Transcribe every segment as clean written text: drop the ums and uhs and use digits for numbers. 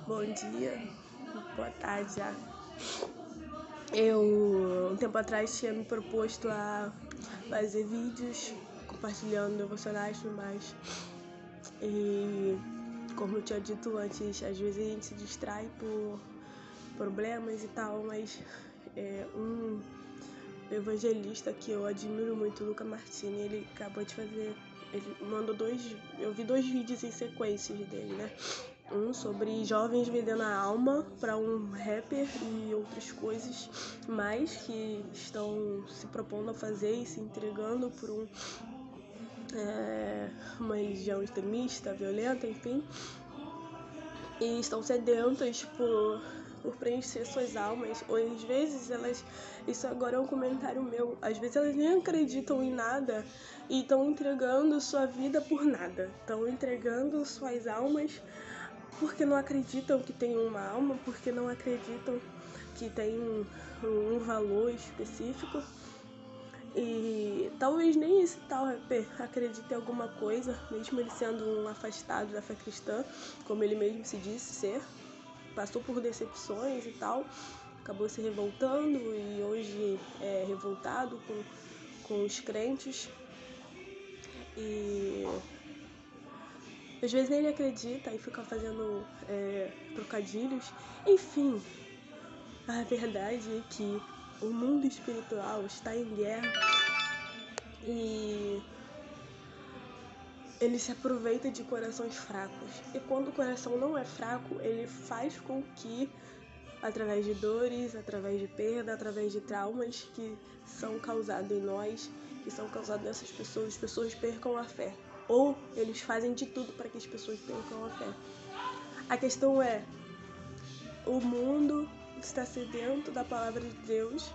Bom dia, boa tarde já. Eu, um tempo atrás, tinha me proposto a fazer vídeos compartilhando devocionais e tudo mais. E, como eu tinha dito antes, às vezes a gente se distrai por problemas e tal, mas um evangelista que eu admiro muito, Luca Martini, ele acabou de fazer, ele mandou eu vi 2 vídeos em sequências dele, né? Um sobre jovens vendendo a alma para um rapper e outras coisas mais que estão se propondo a fazer e se entregando por uma religião extremista, violenta, enfim, e estão sedentas por preencher suas almas, ou às vezes isso agora é um comentário meu, às vezes elas nem acreditam em nada e estão entregando sua vida por nada, estão entregando suas almas porque não acreditam que tem uma alma, porque não acreditam que tem um valor específico. E talvez nem esse tal rapper acredite em alguma coisa, mesmo ele sendo um afastado da fé cristã, como ele mesmo se disse ser. Passou por decepções e tal, acabou se revoltando e hoje é revoltado com os crentes. E às vezes nem ele acredita e fica fazendo trocadilhos. Enfim, a verdade é que o mundo espiritual está em guerra e ele se aproveita de corações fracos. E quando o coração não é fraco, ele faz com que, através de dores, através de perda, através de traumas que são causados em nós, que são causados nessas pessoas, as pessoas percam a fé. Ou eles fazem de tudo para que as pessoas percam a fé. A questão é, o mundo está sedento da palavra de Deus.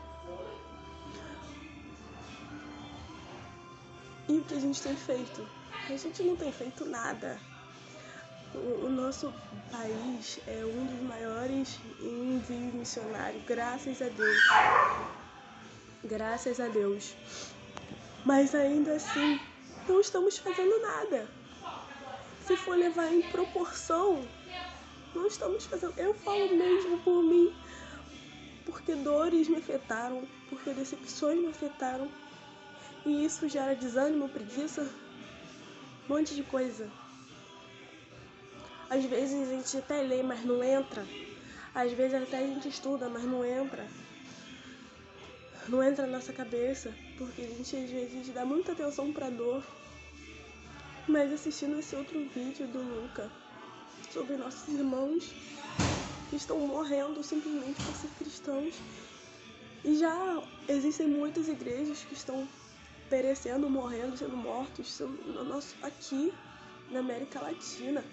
E o que a gente tem feito? A gente não tem feito nada. O nosso país é um dos maiores em envio missionário, graças a Deus. Graças a Deus. Mas ainda assim, não estamos fazendo nada. Se for levar em proporção, não estamos fazendo. Eu falo mesmo por mim, porque dores me afetaram, porque decepções me afetaram. E isso gera desânimo, preguiça, um monte de coisa. Às vezes a gente até lê, mas não entra. Às vezes até a gente estuda, mas não entra. Não entra na nossa cabeça, porque a gente às vezes dá muita atenção pra dor. Mas assistindo esse outro vídeo do Luca sobre nossos irmãos que estão morrendo simplesmente por ser cristãos. E já existem muitas igrejas que estão perecendo, morrendo, sendo mortos aqui na América Latina.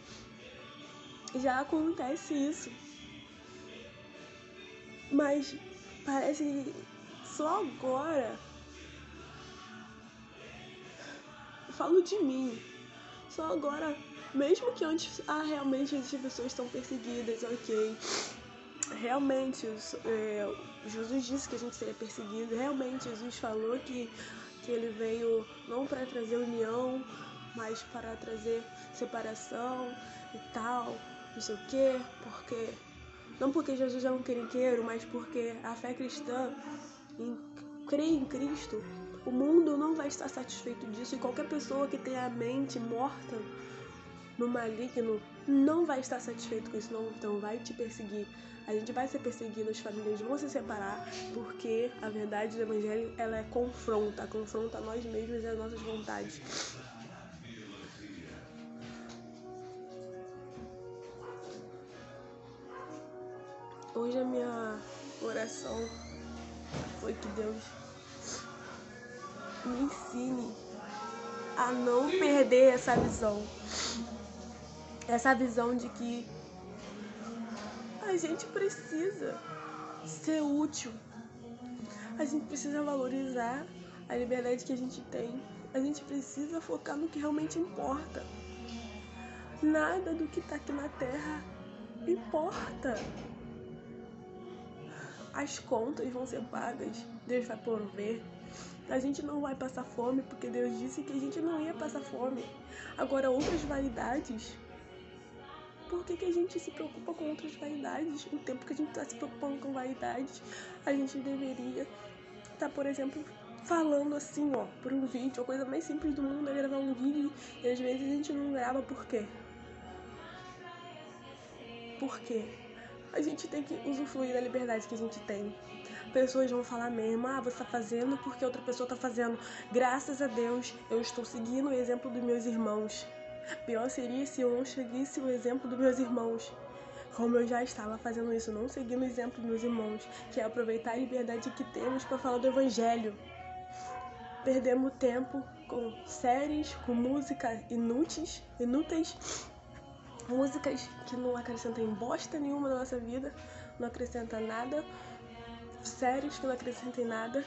Já acontece isso. Mas parece que só agora, eu falo de mim, só agora, mesmo que antes, realmente as pessoas estão perseguidas, ok. Realmente, Jesus disse que a gente seria perseguido. Realmente, Jesus falou que ele veio não para trazer união, mas para trazer separação e tal, não sei o quê, porque não porque Jesus é um encrenqueiro, mas porque a fé cristã crê em Cristo, o mundo não vai estar satisfeito disso, e qualquer pessoa que tenha a mente morta no maligno não vai estar satisfeito com isso, não, então vai te perseguir. A gente vai ser perseguido, as famílias vão se separar, porque a verdade do evangelho, ela confronta nós mesmos e as nossas vontades. Hoje a minha oração foi que Deus me ensine a não perder essa visão de que a gente precisa ser útil, a gente precisa valorizar a liberdade que a gente tem, a gente precisa focar no que realmente importa. Nada do que tá aqui na Terra importa. As contas vão ser pagas, Deus vai prover. A gente não vai passar fome, porque Deus disse que a gente não ia passar fome. Agora, outras vaidades Por que a gente se preocupa com outras vaidades? O tempo que a gente está se preocupando com vaidades, a gente deveria estar, por exemplo, falando assim, ó, por um vídeo. A coisa mais simples do mundo é gravar um vídeo e às vezes a gente não grava. Por quê? Por quê? A gente tem que usufruir da liberdade que a gente tem. Pessoas vão falar mesmo, você tá fazendo porque outra pessoa tá fazendo. Graças a Deus, eu estou seguindo o exemplo dos meus irmãos. Pior seria se eu não seguisse o exemplo dos meus irmãos. Como eu já estava fazendo isso, não seguindo o exemplo dos meus irmãos, que é aproveitar a liberdade que temos para falar do Evangelho. Perdemos tempo com séries, com músicas inúteis, músicas que não acrescentam em bosta nenhuma na nossa vida, não acrescentam nada, séries que não acrescentam em nada.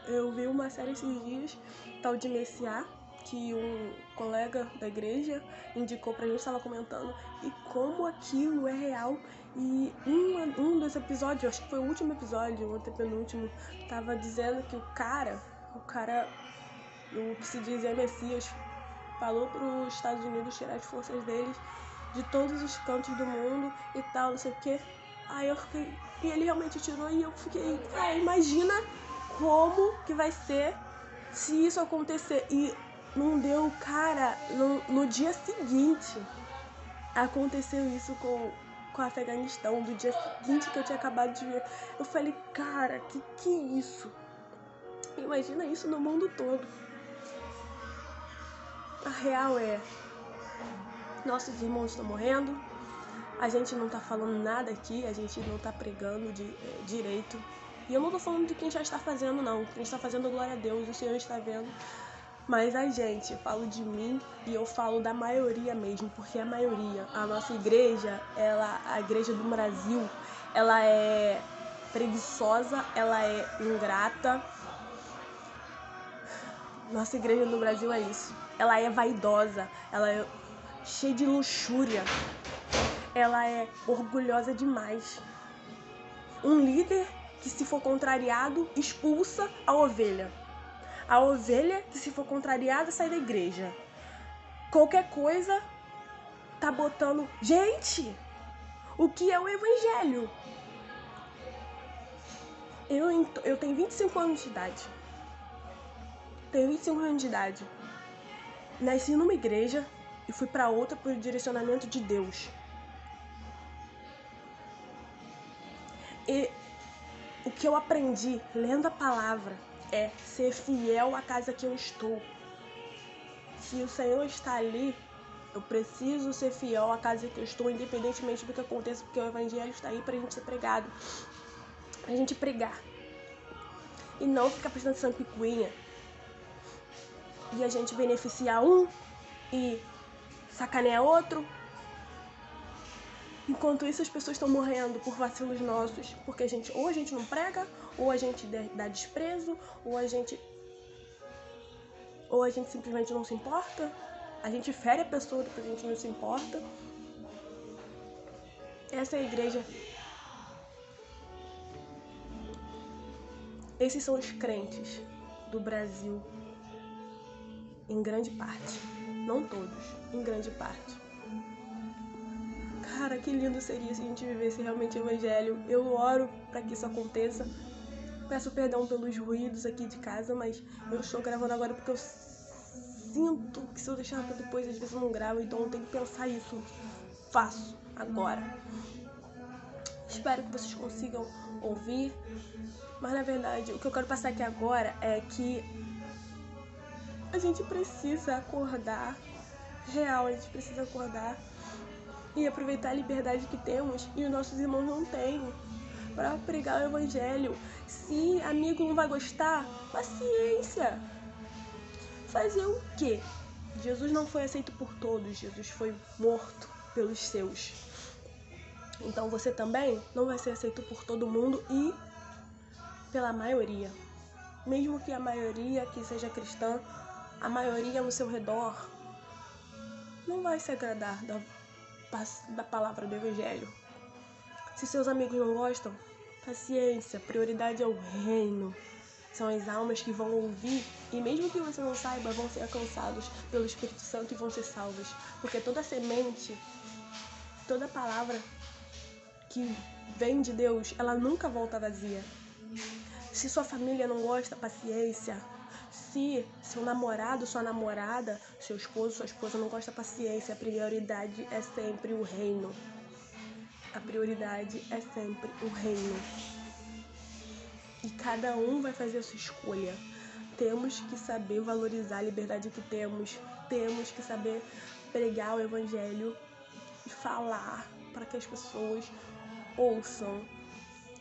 Eu vi uma série esses dias, tal de Messiá, que um colega da igreja indicou pra gente, estava comentando, e como aquilo é real. E um dos episódios, acho que foi o último episódio, o antepenúltimo, tava dizendo que o cara, o que se dizia Messias, falou pros Estados Unidos tirar as forças deles de todos os cantos do mundo e tal, não sei o que. Aí eu fiquei, e ele realmente tirou e eu fiquei, imagina como que vai ser se isso acontecer. E não deu, cara, no dia seguinte aconteceu isso com o Afeganistão, do dia seguinte que eu tinha acabado de ver. Eu falei, cara, que é isso? Imagina isso no mundo todo. A real é, nossos irmãos estão morrendo, a gente não tá falando nada aqui, a gente não tá pregando direito. E eu não tô falando de quem já está fazendo, não. Quem está fazendo, glória a Deus, o Senhor está vendo. Mas a gente, eu falo de mim e eu falo da maioria mesmo, porque a maioria, a nossa igreja, a igreja do Brasil, ela é preguiçosa, ela é ingrata. Nossa igreja no Brasil é isso. Ela é vaidosa, ela é cheia de luxúria, ela é orgulhosa demais. Um líder que, se for contrariado, expulsa a ovelha. A ovelha que, se for contrariada, sai da igreja. Qualquer coisa tá botando... Gente, o que é o evangelho? Eu tenho 25 anos de idade. Nasci numa igreja e fui para outra por direcionamento de Deus. E o que eu aprendi lendo a palavra é ser fiel à casa que eu estou. Se o Senhor está ali, eu preciso ser fiel à casa que eu estou, independentemente do que aconteça, porque o evangelho está aí pra gente ser pregado, pra gente pregar. E não ficar prestando atenção em picuinha. E a gente beneficiar um e sacanear outro. Enquanto isso, as pessoas estão morrendo por vacilos nossos, porque ou a gente não prega, ou a gente dá desprezo, ou a gente simplesmente não se importa. A gente fere a pessoa, depois a gente não se importa. Essa é a igreja. Esses são os crentes do Brasil, em grande parte. Não todos, em grande parte. Cara, que lindo seria se a gente vivesse realmente o evangelho. Eu oro para que isso aconteça. Peço perdão pelos ruídos aqui de casa, mas eu estou gravando agora porque eu sinto que, se eu deixar pra depois, às vezes eu não gravo, então eu tenho que pensar isso. Faço agora. Espero que vocês consigam ouvir. Mas, na verdade, o que eu quero passar aqui agora é que a gente precisa acordar. Real, a gente precisa acordar e aproveitar a liberdade que temos e os nossos irmãos não têm, para pregar o evangelho. Se amigo não vai gostar, paciência. Fazer o quê? Jesus não foi aceito por todos, Jesus foi morto pelos seus. Então você também não vai ser aceito por todo mundo e pela maioria. Mesmo que a maioria que seja cristã, a maioria no seu redor não vai se agradar da palavra do evangelho. Se seus amigos não gostam, paciência, prioridade é o reino. São as almas que vão ouvir e, mesmo que você não saiba, vão ser alcançados pelo Espírito Santo e vão ser salvos. Porque toda semente Toda palavra que vem de Deus, ela nunca volta vazia. Se sua família não gosta, paciência. Se seu namorado, sua namorada, seu esposo, sua esposa não gosta, paciência. A prioridade é sempre o reino. A prioridade é sempre o reino. E cada um vai fazer a sua escolha. Temos que saber valorizar a liberdade que temos. Temos que saber pregar o evangelho e falar para que as pessoas ouçam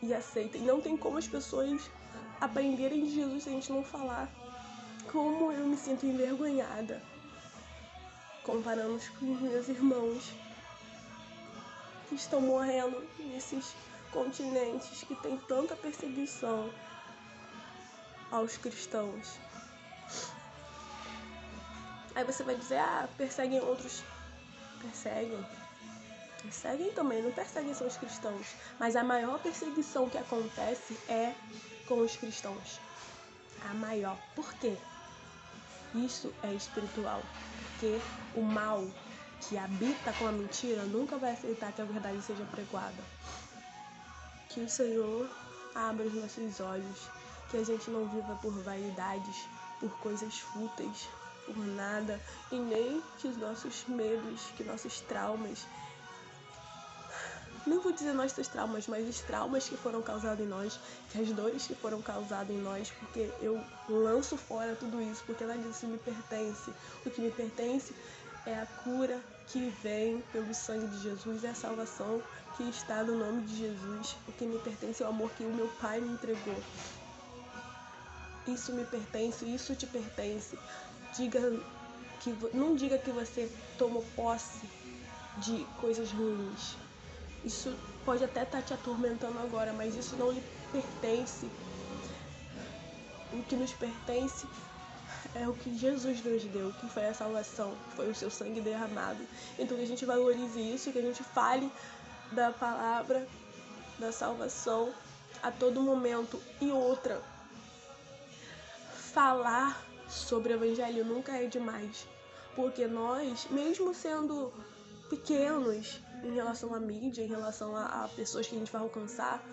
e aceitem. Não tem como as pessoas aprenderem de Jesus se a gente não falar. Como eu me sinto envergonhada comparando com os meus irmãos que estão morrendo nesses continentes que tem tanta perseguição aos cristãos. Aí você vai dizer, perseguem outros. Perseguem também, não perseguem só os cristãos. Mas a maior perseguição que acontece é com os cristãos. A maior. Por quê? Isso é espiritual. Porque o mal que habita com a mentira nunca vai aceitar que a verdade seja pregoada. Que o Senhor abra os nossos olhos. Que a gente não viva por vaidades, por coisas fúteis, por nada. E nem que os nossos medos, que nossos traumas... Não vou dizer nossos traumas, mas os traumas que foram causados em nós, que as dores que foram causadas em nós, porque eu lanço fora tudo isso, porque nada disso me pertence. O que me pertence é a cura que vem pelo sangue de Jesus, é a salvação que está no nome de Jesus. O que me pertence é o amor que o meu Pai me entregou. Isso me pertence, isso te pertence. Não diga que você tomou posse de coisas ruins. Isso pode até estar te atormentando agora, mas isso não lhe pertence. O que nos pertence é o que Jesus nos deu, que foi a salvação, que foi o seu sangue derramado. Então que a gente valorize isso, que a gente fale da palavra, da salvação a todo momento. E outra, falar sobre o evangelho nunca é demais. Porque nós, mesmo sendo pequenos em relação à mídia, em relação a pessoas que a gente vai alcançar,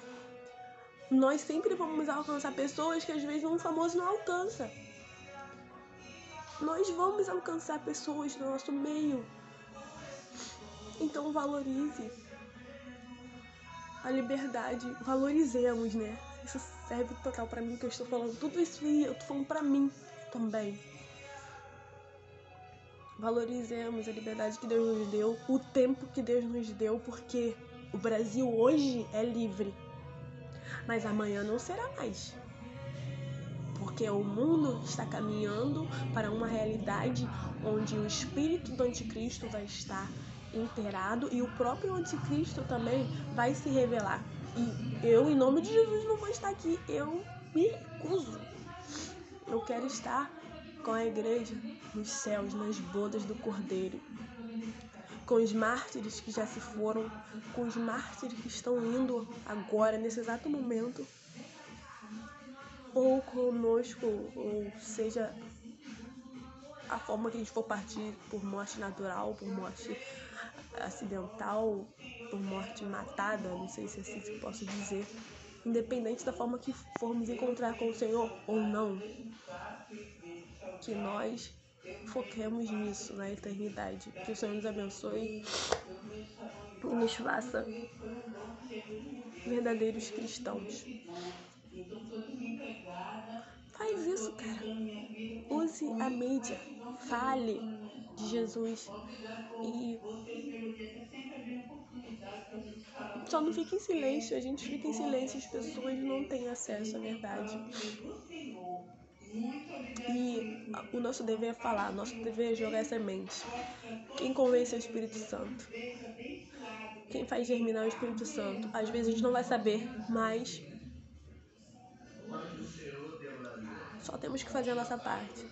nós sempre vamos alcançar pessoas que às vezes um famoso não alcança. Nós vamos alcançar pessoas no nosso meio. Então valorize a liberdade, valorizemos, né? Isso serve total pra mim, que eu estou falando tudo isso e eu tô falando pra mim também. Valorizemos a liberdade que Deus nos deu, o tempo que Deus nos deu, porque o Brasil hoje é livre, mas amanhã não será mais. Porque o mundo está caminhando para uma realidade onde o espírito do anticristo vai estar imperado e o próprio anticristo também vai se revelar. E eu, em nome de Jesus, não vou estar aqui. Eu me recuso. Eu quero estar com a igreja nos céus, nas bodas do Cordeiro, com os mártires que já se foram, com os mártires que estão indo agora, nesse exato momento, ou conosco, ou seja, a forma que a gente for partir, por morte natural, por morte acidental, por morte matada, não sei se é assim que posso dizer, independente da forma que formos encontrar com o Senhor ou não, que nós foquemos nisso, na eternidade. Que o Senhor nos abençoe e nos faça verdadeiros cristãos. Faz isso, cara. Use a mídia. Fale de Jesus. E só não fique em silêncio. A gente fica em silêncio e as pessoas não têm acesso à verdade. E o nosso dever é falar, o nosso dever é jogar semente. Quem convence é o Espírito Santo. Quem faz germinar é o Espírito Santo. Às vezes a gente não vai saber, mas só temos que fazer a nossa parte.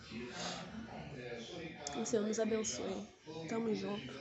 Que o Senhor nos abençoe. Tamo junto.